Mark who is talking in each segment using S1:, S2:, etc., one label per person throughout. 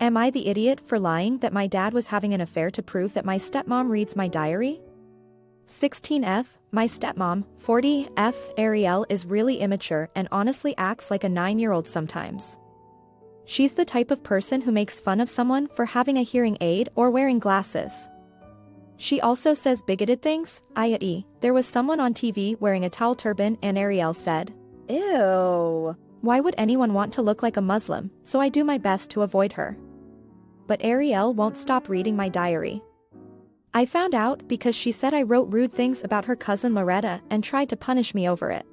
S1: Am I the idiot for lying that my dad was having an affair to prove that my stepmom reads my diary? 16F, my stepmom, 40F, Ariel is really immature and honestly acts like a 9-year-old sometimes. She's the type of person who makes fun of someone for having a hearing aid or wearing glasses. She also says bigoted things, i.e., there was someone on TV wearing a towel turban and Ariel said, "Ew. Why would anyone want to look like a Muslim?" So I do my best to avoid her. But Ariel won't stop reading my diary. I found out because she said I wrote rude things about her cousin Loretta and tried to punish me over it.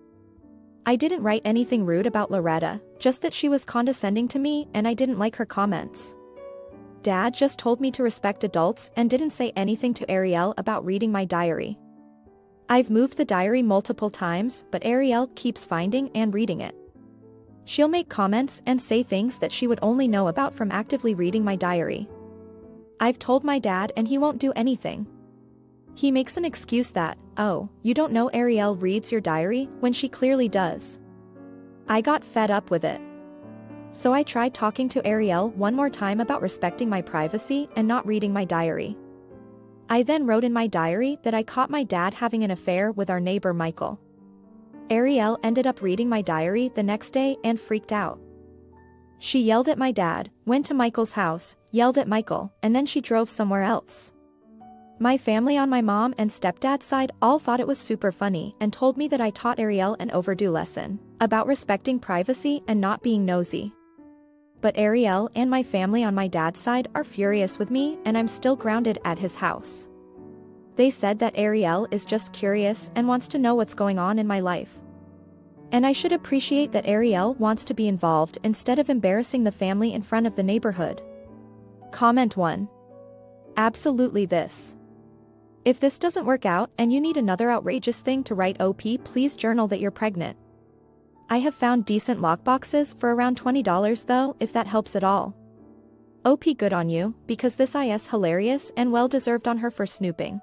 S1: I didn't write anything rude about Loretta, just that she was condescending to me and I didn't like her comments. Dad just told me to respect adults and didn't say anything to Ariel about reading my diary. I've moved the diary multiple times, but Ariel keeps finding and reading it. She'll make comments and say things that she would only know about from actively reading my diary. I've told my dad and he won't do anything. He makes an excuse that, "Oh, you don't know Ariel reads your diary," when she clearly does. I got fed up with it. So I tried talking to Ariel one more time about respecting my privacy and not reading my diary. I then wrote in my diary that I caught my dad having an affair with our neighbor Michael. Ariel ended up reading my diary the next day and freaked out. She yelled at my dad, went to Michael's house, yelled at Michael, and then she drove somewhere else. My family on my mom and stepdad's side all thought it was super funny and told me that I taught Ariel an overdue lesson about respecting privacy and not being nosy. But Ariel and my family on my dad's side are furious with me and I'm still grounded at his house. They said that Ariel is just curious and wants to know what's going on in my life. And I should appreciate that Ariel wants to be involved instead of embarrassing the family in front of the neighborhood. Comment 1. Absolutely this. If this doesn't work out and you need another outrageous thing to write OP, please journal that you're pregnant. I have found decent lockboxes for around $20 though, if that helps at all. OP good on you, because this is hilarious and well deserved on her for snooping.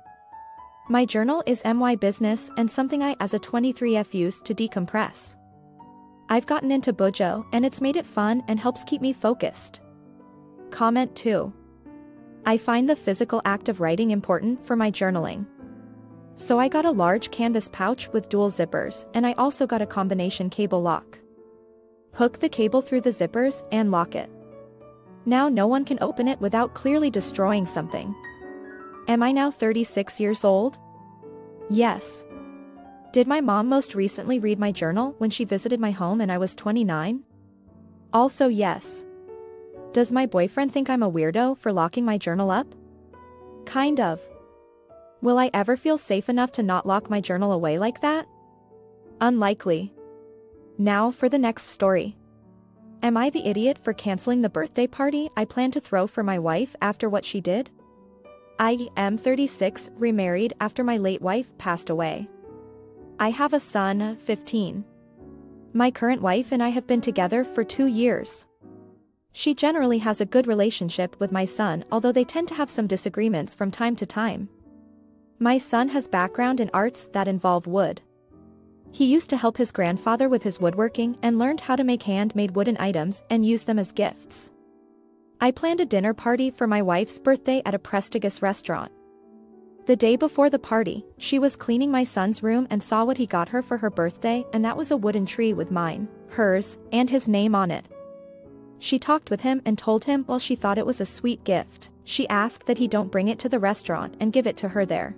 S1: My journal is my business and something I as a 23F use to decompress. I've gotten into Bujo and it's made it fun and helps keep me focused. Comment 2. I find the physical act of writing important for my journaling. So I got a large canvas pouch with dual zippers and I also got a combination cable lock. Hook the cable through the zippers and lock it. Now no one can open it without clearly destroying something. Am I now 36 years old? Yes. Did my mom most recently read my journal when she visited my home and I was 29? Also yes. Does my boyfriend think I'm a weirdo for locking my journal up? Kind of. Will I ever feel safe enough to not lock my journal away like that? Unlikely. Now for the next story. Am I the idiot for canceling the birthday party I planned to throw for my wife after what she did? I am 36, remarried after my late wife passed away. I have a son, 15. My current wife and I have been together for 2 years. She generally has a good relationship with my son, although they tend to have some disagreements from time to time. My son has background in arts that involve wood. He used to help his grandfather with his woodworking and learned how to make handmade wooden items and use them as gifts. I planned a dinner party for my wife's birthday at a prestigious restaurant. The day before the party, she was cleaning my son's room and saw what he got her for her birthday, and that was a wooden tree with mine, hers, and his name on it. She talked with him and told him while she thought it was a sweet gift, she asked that he don't bring it to the restaurant and give it to her there.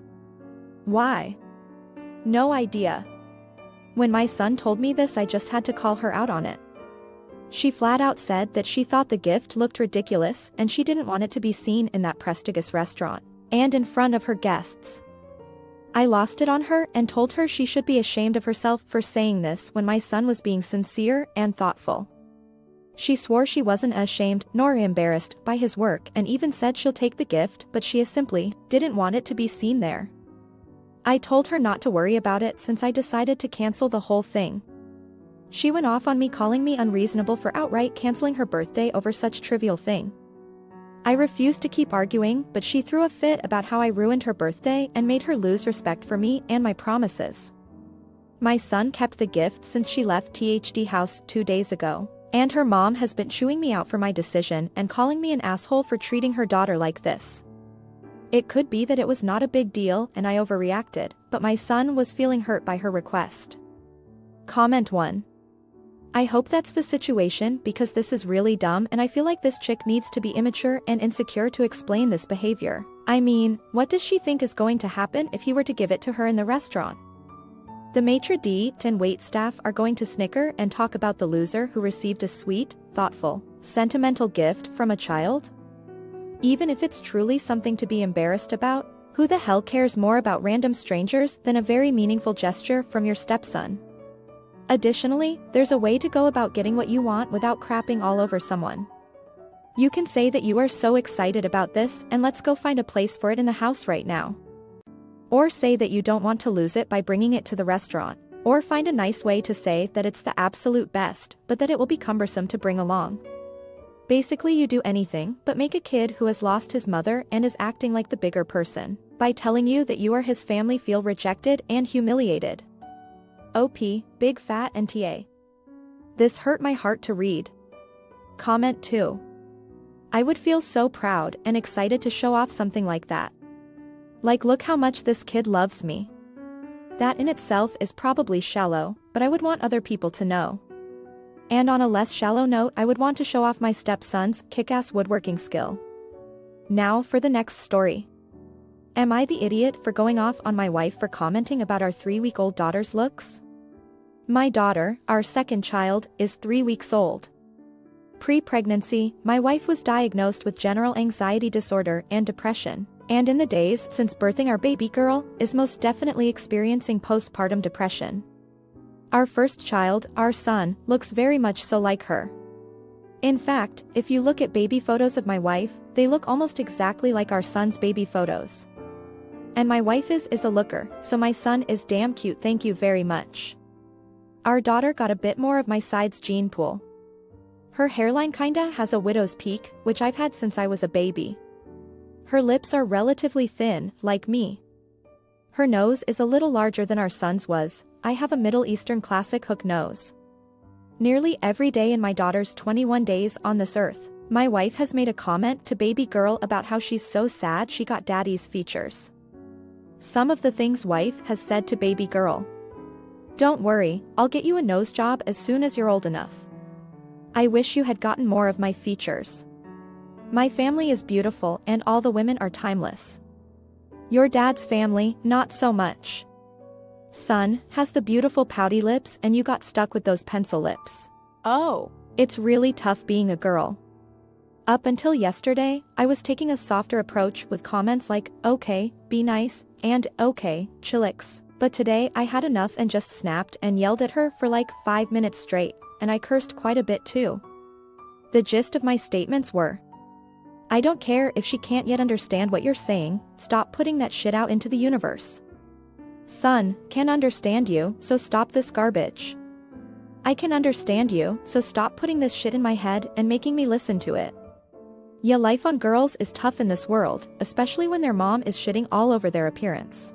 S1: Why? No idea. When my son told me this, I just had to call her out on it. She flat out said that she thought the gift looked ridiculous and she didn't want it to be seen in that prestigious restaurant, and in front of her guests. I lost it on her and told her she should be ashamed of herself for saying this when my son was being sincere and thoughtful. She swore she wasn't ashamed nor embarrassed by his work and even said she'll take the gift, but she simply didn't want it to be seen there. I told her not to worry about it since I decided to cancel the whole thing. She went off on me, calling me unreasonable for outright canceling her birthday over such trivial thing. I refused to keep arguing, but she threw a fit about how I ruined her birthday and made her lose respect for me and my promises. My son kept the gift since she left THD house 2 days ago, And her mom has been chewing me out for my decision and calling me an asshole for treating her daughter like this. It could be that it was not a big deal and I overreacted, but my son was feeling hurt by her request. Comment 1. I hope that's the situation because this is really dumb and I feel like this chick needs to be immature and insecure to explain this behavior. I mean, what does she think is going to happen if he were to give it to her in the restaurant? The maitre d' and waitstaff are going to snicker and talk about the loser who received a sweet, thoughtful, sentimental gift from a child? Even if it's truly something to be embarrassed about, who the hell cares more about random strangers than a very meaningful gesture from your stepson? Additionally, there's a way to go about getting what you want without crapping all over someone. You can say that you are so excited about this and let's go find a place for it in the house right now. Or say that you don't want to lose it by bringing it to the restaurant. Or find a nice way to say that it's the absolute best, but that it will be cumbersome to bring along. Basically you do anything but make a kid who has lost his mother and is acting like the bigger person, by telling you that you or his family feel rejected and humiliated. OP, big fat NTA. This hurt my heart to read. Comment 2. I would feel so proud and excited to show off something like that. Like, look how much this kid loves me. That in itself is probably shallow, but I would want other people to know. And on a less shallow note, I would want to show off my stepson's kick-ass woodworking skill. Now for the next story. Am I the idiot for going off on my wife for commenting about our 3-week-old daughter's looks? My daughter, our second child, is 3 weeks old. Pre-pregnancy, my wife was diagnosed with general anxiety disorder and depression, and in the days since birthing our baby girl, is most definitely experiencing postpartum depression. Our first child, our son, looks very much so like her. In fact, if you look at baby photos of my wife, they look almost exactly like our son's baby photos. And my wife is a looker, so my son is damn cute, thank you very much. Our daughter got a bit more of my side's gene pool. Her hairline kinda has a widow's peak, which I've had since I was a baby. Her lips are relatively thin, like me. Her nose is a little larger than our son's was. I have a Middle Eastern classic hook nose. Nearly every day in my daughter's 21 days on this earth, my wife has made a comment to baby girl about how she's so sad she got daddy's features. Some of the things wife has said to baby girl. Don't worry, I'll get you a nose job as soon as you're old enough. I wish you had gotten more of my features. My family is beautiful and all the women are timeless. Your dad's family, not so much. Son has the beautiful pouty lips and you got stuck with those pencil lips. Oh. It's really tough being a girl. Up until yesterday, I was taking a softer approach with comments like, okay, be nice, and okay, chillax. But today I had enough and just snapped and yelled at her for like 5 minutes straight, and I cursed quite a bit too. The gist of my statements were, I don't care if she can't yet understand what you're saying, stop putting that shit out into the universe. Son, can understand you, so stop this garbage. I can understand you, so stop putting this shit in my head and making me listen to it. Yeah, life on girls is tough in this world, especially when their mom is shitting all over their appearance.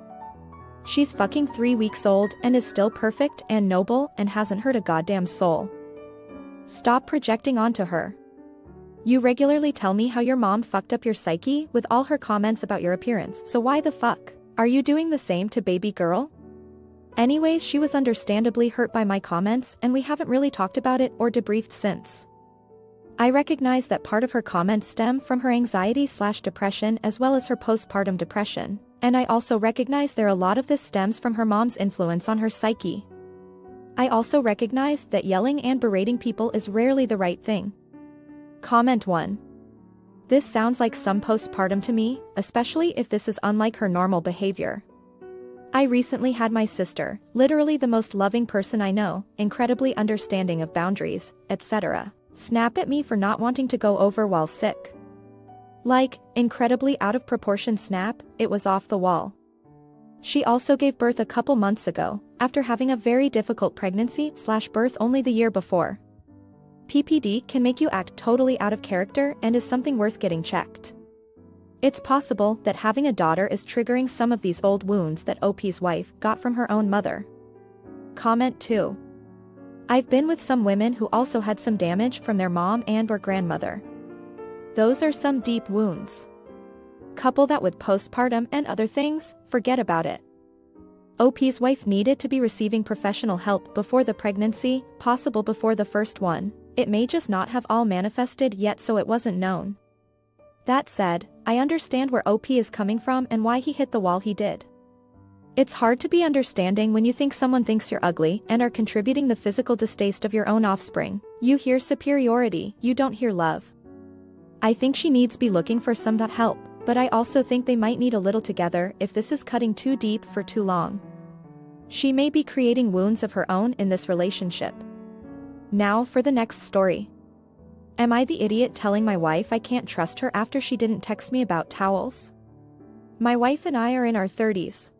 S1: She's fucking 3 weeks old and is still perfect and noble and hasn't hurt a goddamn soul. Stop projecting onto her. You regularly tell me how your mom fucked up your psyche with all her comments about your appearance, so why the fuck are you doing the same to baby girl? Anyways, she was understandably hurt by my comments and we haven't really talked about it or debriefed since. I recognize that part of her comments stem from her anxiety/depression as well as her postpartum depression, and I also recognize a lot of this stems from her mom's influence on her psyche. I also recognize that yelling and berating people is rarely the right thing. Comment 1. This sounds like some postpartum to me, especially if this is unlike her normal behavior. I recently had my sister, literally the most loving person I know, incredibly understanding of boundaries, etc., snap at me for not wanting to go over while sick. Like, incredibly out of proportion snap, it was off the wall. She also gave birth a couple months ago, after having a very difficult pregnancy/birth only the year before. PPD can make you act totally out of character and is something worth getting checked. It's possible that having a daughter is triggering some of these old wounds that OP's wife got from her own mother. Comment 2. I've been with some women who also had some damage from their mom and or grandmother. Those are some deep wounds. Couple that with postpartum and other things, forget about it. OP's wife needed to be receiving professional help before the pregnancy, possible before the first one. It may just not have all manifested yet, so it wasn't known. That said, I understand where OP is coming from and why he hit the wall he did. It's hard to be understanding when you think someone thinks you're ugly and are contributing the physical distaste of your own offspring. You hear superiority, you don't hear love. I think she needs be looking for some that help, but I also think they might need a little together if this is cutting too deep for too long. She may be creating wounds of her own in this relationship. Now for the next story. Am I the idiot telling my wife I can't trust her after she didn't text me about towels? My wife and I are in our 30s.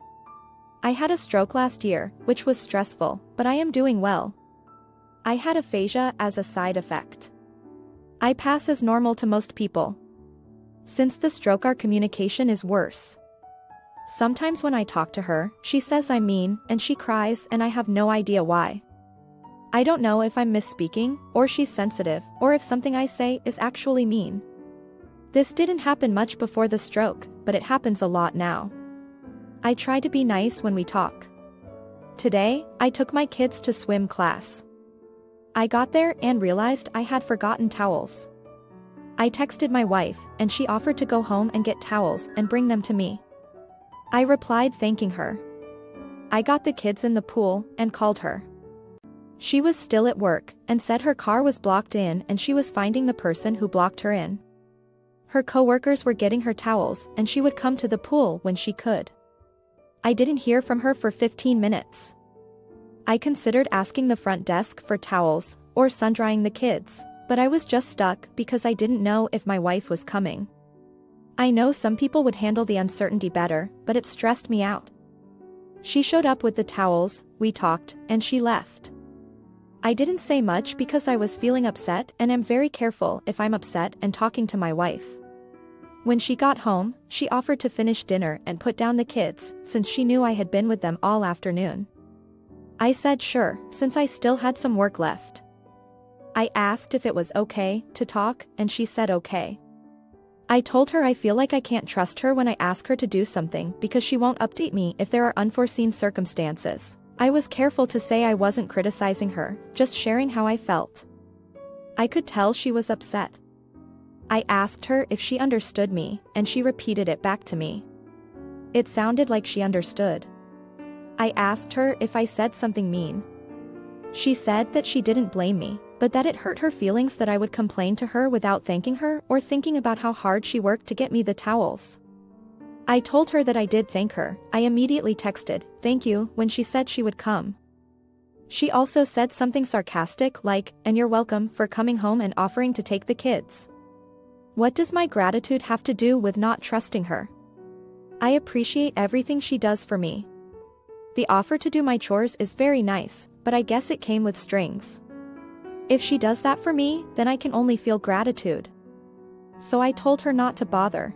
S1: I had a stroke last year, which was stressful, but I am doing well. I had aphasia as a side effect. I pass as normal to most people. Since the stroke, our communication is worse. Sometimes when I talk to her, she says I'm mean, and she cries, and I have no idea why. I don't know if I'm misspeaking, or she's sensitive, or if something I say is actually mean. This didn't happen much before the stroke, but it happens a lot now. I try to be nice when we talk. Today, I took my kids to swim class. I got there and realized I had forgotten towels. I texted my wife, and she offered to go home and get towels and bring them to me. I replied thanking her. I got the kids in the pool and called her. She was still at work and said her car was blocked in and she was finding the person who blocked her in. Her coworkers were getting her towels and she would come to the pool when she could. I didn't hear from her for 15 minutes. I considered asking the front desk for towels or sun-drying the kids, but I was just stuck because I didn't know if my wife was coming. I know some people would handle the uncertainty better, but it stressed me out. She showed up with the towels, we talked, and she left. I didn't say much because I was feeling upset and am very careful if I'm upset and talking to my wife. When she got home, she offered to finish dinner and put down the kids, since she knew I had been with them all afternoon. I said sure, since I still had some work left. I asked if it was okay to talk, and she said okay. I told her I feel like I can't trust her when I ask her to do something because she won't update me if there are unforeseen circumstances. I was careful to say I wasn't criticizing her, just sharing how I felt. I could tell she was upset. I asked her if she understood me, and she repeated it back to me. It sounded like she understood. I asked her if I said something mean. She said that she didn't blame me, but that it hurt her feelings that I would complain to her without thanking her or thinking about how hard she worked to get me the towels. I told her that I did thank her. I immediately texted, "Thank you," when she said she would come. She also said something sarcastic like, "And you're welcome for coming home and offering to take the kids." What does my gratitude have to do with not trusting her? I appreciate everything she does for me. The offer to do my chores is very nice, but I guess it came with strings. If she does that for me, then I can only feel gratitude. So I told her not to bother.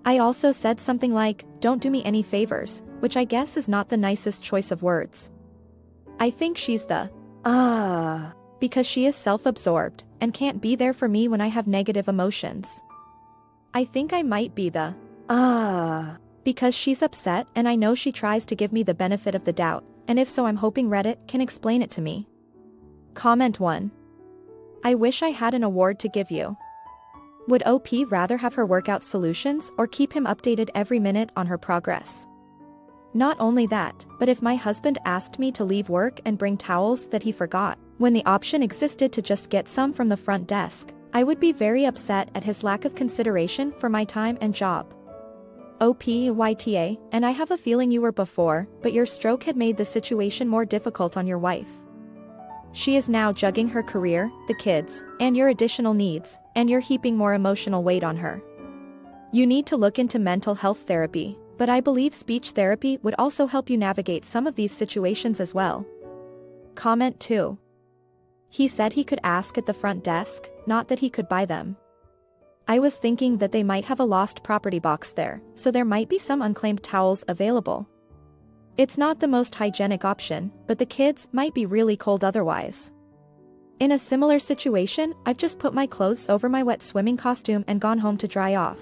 S1: I also said something like, "Don't do me any favors," which I guess is not the nicest choice of words. I think she's the because she is self-absorbed and can't be there for me when I have negative emotions. I think I might be the because she's upset and I know she tries to give me the benefit of the doubt, and if so I'm hoping Reddit can explain it to me. Comment 1. I wish I had an award to give you. Would OP rather have her work out solutions or keep him updated every minute on her progress? Not only that, but if my husband asked me to leave work and bring towels that he forgot, when the option existed to just get some from the front desk, I would be very upset at his lack of consideration for my time and job. OPYTA, and I have a feeling you were before, but your stroke had made the situation more difficult on your wife. She is now juggling her career, the kids, and your additional needs, and you're heaping more emotional weight on her. You need to look into mental health therapy, but I believe speech therapy would also help you navigate some of these situations as well. Comment 2. He said he could ask at the front desk, not that he could buy them. I was thinking that they might have a lost property box there, so there might be some unclaimed towels available. It's not the most hygienic option, but the kids might be really cold otherwise. In a similar situation, I've just put my clothes over my wet swimming costume and gone home to dry off.